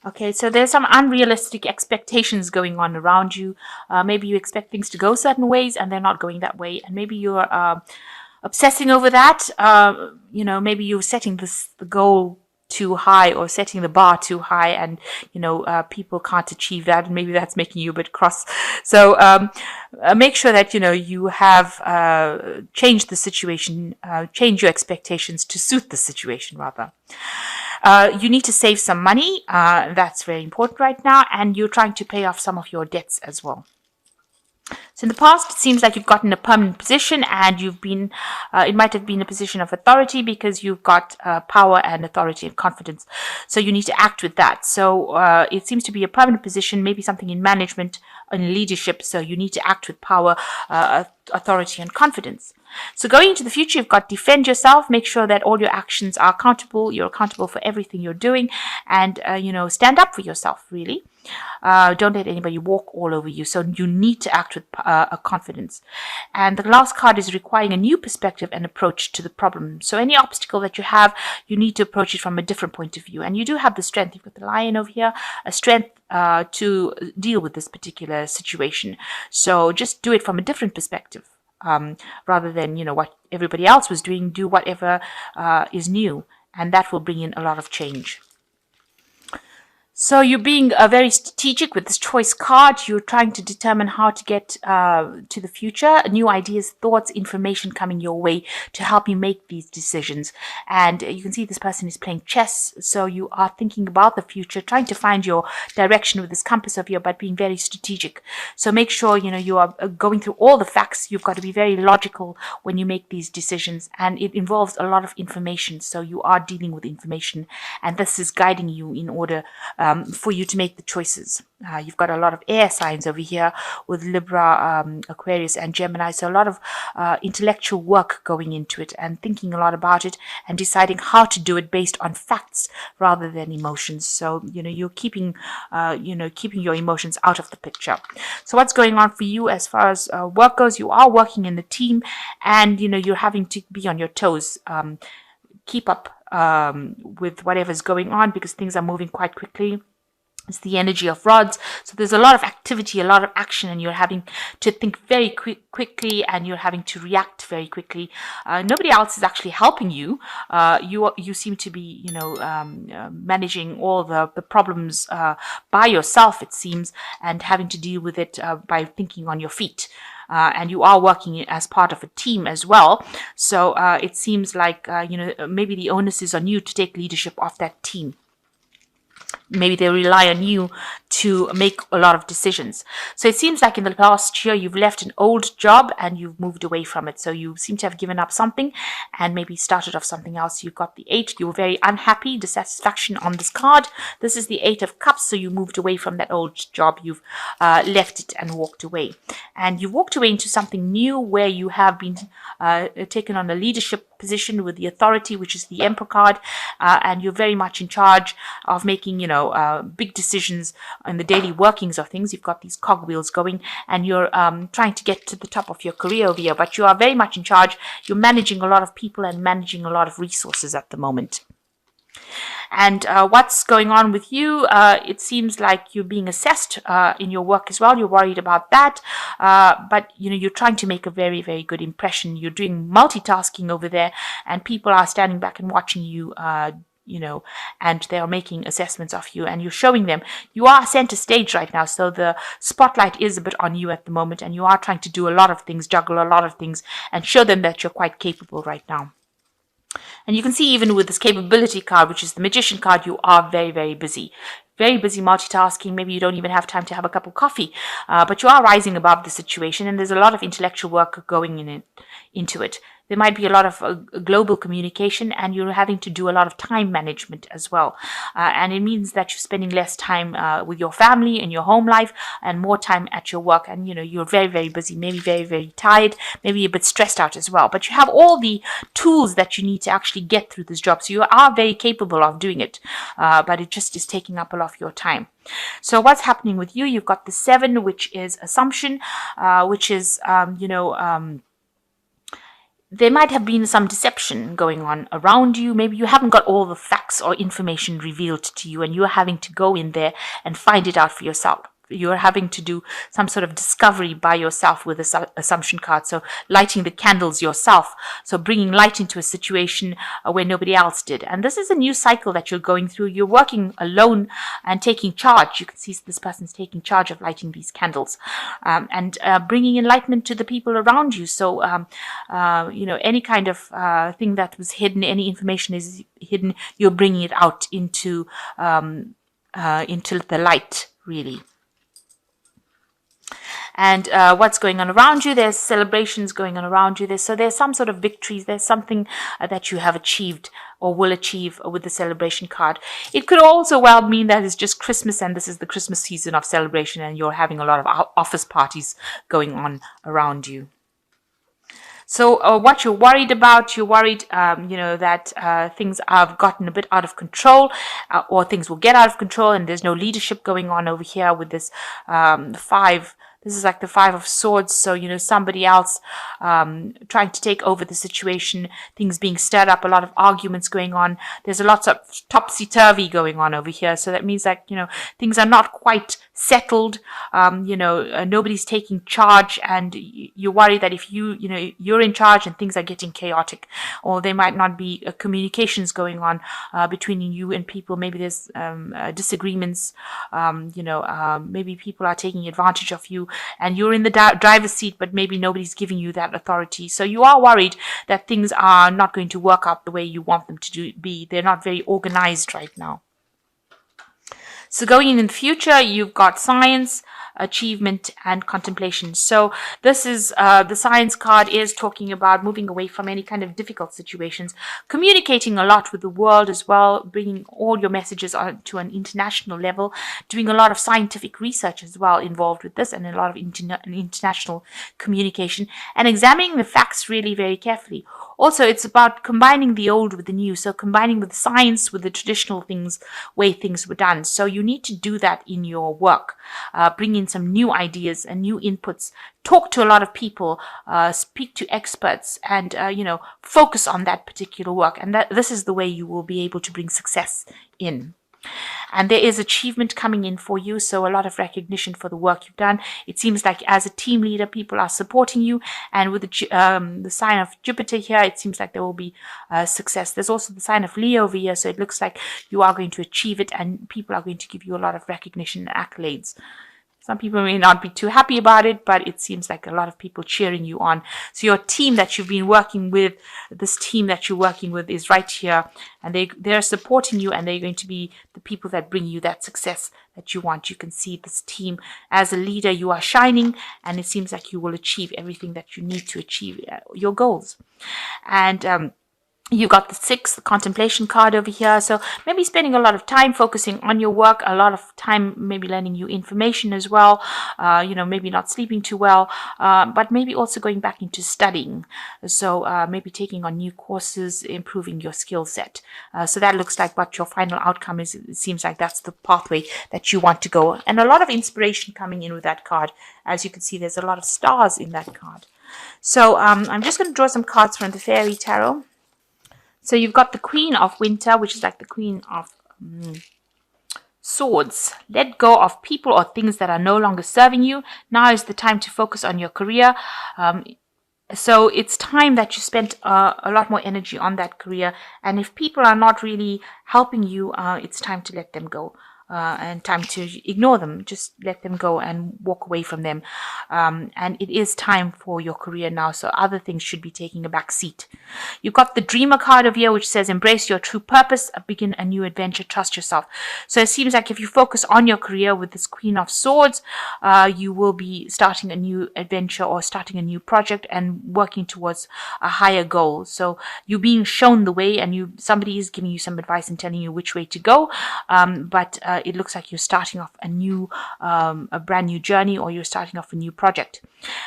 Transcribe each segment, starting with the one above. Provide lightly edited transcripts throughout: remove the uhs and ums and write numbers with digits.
Okay, so there's some unrealistic expectations going on around you. Maybe you expect things to go certain ways and they're not going that way. And maybe you're obsessing over that. Maybe you're setting the goal too high or setting the bar too high, and people can't achieve that, and maybe that's making you a bit cross. So make sure that you have changed the situation, change your expectations to suit the situation rather. You need to save some money. That's very important right now, and you're trying to pay off some of your debts as well. So in the past, it seems like you've gotten a permanent position, and it might have been a position of authority because you've got power and authority and confidence. So you need to act with that. So it seems to be a permanent position, maybe something in management, in leadership. So you need to act with power, authority, and confidence. So going into the future, you've got to defend yourself, make sure that all your actions are accountable. You're accountable for everything you're doing, and stand up for yourself, really. Don't let anybody walk all over you. So you need to act with a confidence. And the last card is requiring a new perspective and approach to the problem. So any obstacle that you have, you need to approach it from a different point of view. And you do have the strength. You've got the lion over here, a strength to deal with this particular situation. So just do it from a different perspective. Rather than what everybody else was doing, do whatever is new, and that will bring in a lot of change. So you're being very strategic with this choice card. You're trying to determine how to get to the future, new ideas, thoughts, information coming your way to help you make these decisions. And you can see this person is playing chess. So you are thinking about the future, trying to find your direction with this compass of yours, but being very strategic. So make sure, you are going through all the facts. You've got to be very logical when you make these decisions. And it involves a lot of information. So you are dealing with information. And this is guiding you in order for you to make the choices. You've got a lot of air signs over here with Libra, Aquarius, and Gemini. So a lot of intellectual work going into it and thinking a lot about it and deciding how to do it based on facts rather than emotions. So, you're keeping your emotions out of the picture. So what's going on for you as far as work goes? You are working in the team, and, you're having to be on your toes. Keep up with whatever's going on because things are moving quite quickly. It's the energy of rods. So there's a lot of activity, a lot of action, and you're having to think very quickly, and you're having to react very quickly. Nobody else is actually helping you. You seem to be, managing all the problems by yourself, it seems, and having to deal with it by thinking on your feet. And you are working as part of a team as well. So it seems like, maybe the onus is on you to take leadership of that team. Maybe they rely on you to make a lot of decisions. So it seems like in the past year, you've left an old job and you've moved away from it. So you seem to have given up something and maybe started off something else. You've got the 8. You were very unhappy, dissatisfaction on this card. This is the 8 of Cups. So you moved away from that old job. You've left it and walked away. And you walked away into something new where you have been taken on a leadership position with the authority, which is the Emperor card, and you're very much in charge of making, big decisions in the daily workings of things. You've got these cogwheels going, and you're trying to get to the top of your career over here, but you are very much in charge. You're managing a lot of people and managing a lot of resources at the moment. And what's going on with you? It seems like you're being assessed in your work as well. You're worried about that. But, you're trying to make a very, very good impression. You're doing multitasking over there, and people are standing back and watching you, and they are making assessments of you, and you're showing them. You are center stage right now, so the spotlight is a bit on you at the moment, and you are trying to do a lot of things, juggle a lot of things, and show them that you're quite capable right now. And you can see even with this capability card, which is the Magician card, you are very, very busy. Very busy multitasking. Maybe you don't even have time to have a cup of coffee, but you are rising above the situation, and there's a lot of intellectual work going into it. There might be a lot of global communication, and you're having to do a lot of time management as well. And it means that you're spending less time with your family and your home life and more time at your work. And, you're very, very busy, maybe very, very tired, maybe a bit stressed out as well. But you have all the tools that you need to actually get through this job. So you are very capable of doing it, but it just is taking up a lot of your time. So what's happening with you? You've got the 7, which is assumption, which is, there might have been some deception going on around you. Maybe you haven't got all the facts or information revealed to you, and you're having to go in there and find it out for yourself. You're having to do some sort of discovery by yourself with the assumption card. So lighting the candles yourself. So bringing light into a situation where nobody else did. And this is a new cycle that you're going through. You're working alone and taking charge. You can see this person's taking charge of lighting these candles and bringing enlightenment to the people around you. So, any kind of thing that was hidden, any information is hidden, you're bringing it out into the light, really. And what's going on around you, there's celebrations going on around you. There's some sort of victories. There's something that you have achieved or will achieve with the celebration card. It could also well mean that it's just Christmas and this is the Christmas season of celebration and you're having a lot of office parties going on around you. So what you're worried about, you're worried, that things have gotten a bit out of control or things will get out of control and there's no leadership going on over here with this five. This is like the Five of Swords. So, somebody else trying to take over the situation, things being stirred up, a lot of arguments going on. There's a lot of topsy-turvy going on over here. So that means that, things are not quite settled. Nobody's taking charge and you're worried that if you're in charge and things are getting chaotic or there might not be communications going on between you and people. Maybe there's disagreements. Maybe people are taking advantage of you. And you're in the driver's seat, but maybe nobody's giving you that authority. So you are worried that things are not going to work out the way you want them to be. They're not very organized right now. So going in the future, you've got science, achievement, and contemplation. So this is the science card is talking about moving away from any kind of difficult situations, communicating a lot with the world as well, bringing all your messages to an international level, doing a lot of scientific research as well involved with this and a lot of international communication and examining the facts really very carefully. Also, it's about combining the old with the new. So combining with science, with the traditional things, way things were done. So you need to do that in your work. Bring in some new ideas and new inputs. Talk to a lot of people. Speak to experts and, focus on that particular work. And this is the way you will be able to bring success in. And there is achievement coming in for you, so a lot of recognition for the work you've done. It seems like as a team leader, people are supporting you, and with the sign of Jupiter here, it seems like there will be success. There's also the sign of Leo over here, so it looks like you are going to achieve it, and people are going to give you a lot of recognition and accolades. Some people may not be too happy about it, but it seems like a lot of people cheering you on. So your team that you've been working with, this team that you're working with is right here. And they're supporting you and they're going to be the people that bring you that success that you want. You can see this team as a leader, you are shining and it seems like you will achieve everything that you need to achieve your goals. And you got the 6th contemplation card over here. So maybe spending a lot of time focusing on your work, a lot of time maybe learning new information as well. Maybe not sleeping too well, but maybe also going back into studying. So maybe taking on new courses, improving your skill set. So that looks like what your final outcome is. It seems like that's the pathway that you want to go. And a lot of inspiration coming in with that card. As you can see, there's a lot of stars in that card. So I'm just going to draw some cards from the Fairy Tarot. So you've got the Queen of Winter, which is like the Queen of Swords. Let go of people or things that are no longer serving you. Now is the time to focus on your career. So it's time that you spent a lot more energy on that career. And if people are not really helping you, it's time to let them go. And time to ignore them. Just let them go and walk away from them. And it is time for your career now, so other things should be taking a back seat. You've got the Dreamer card over here, which says, embrace your true purpose, begin a new adventure, trust yourself. So it seems like if you focus on your career with this Queen of Swords, you will be starting a new adventure or starting a new project and working towards a higher goal. So you're being shown the way and somebody is giving you some advice and telling you which way to go. But it looks like you're starting off a brand new journey, or you're starting off a new project.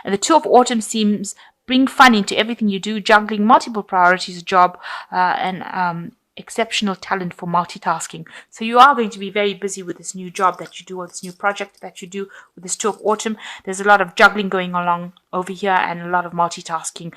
And the Two of Autumn seems bring fun into everything you do, juggling multiple priorities, job, and exceptional talent for multitasking. So you are going to be very busy with this new job that you do, or this new project that you do with this 2 of autumn. There's a lot of juggling going along over here and a lot of multitasking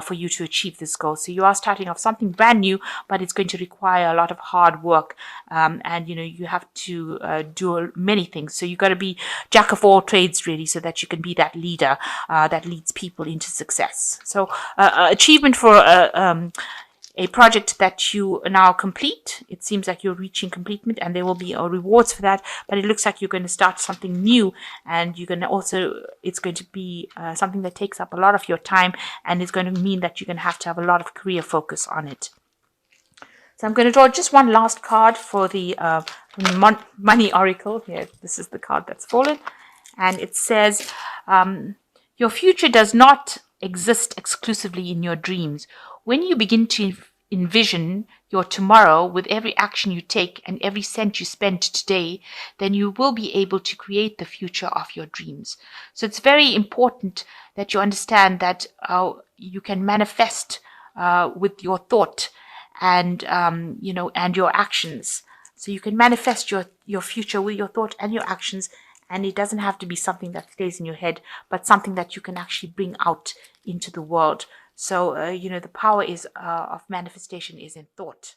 for you to achieve this goal. So you are starting off something brand new, but it's going to require a lot of hard work. And, you have to do many things. So you've got to be jack of all trades, really, so that you can be that leader that leads people into success. So achievement for a project that you now complete. It seems like you're reaching completement, and there will be rewards for that, but it looks like you're going to start something new, and you're going to also, it's going to be something that takes up a lot of your time, and it's going to mean that you're going to have a lot of career focus on it. So I'm going to draw just one last card for the Money Oracle. Here, this is the card that's fallen, and it says, your future does not exist exclusively in your dreams. When you begin to envision your tomorrow with every action you take and every cent you spend today, then you will be able to create the future of your dreams. So it's very important that you understand that you can manifest with your thought and and your actions. So you can manifest your future with your thought and your actions, and it doesn't have to be something that stays in your head, but something that you can actually bring out into the world. So, the power of manifestation is in thought.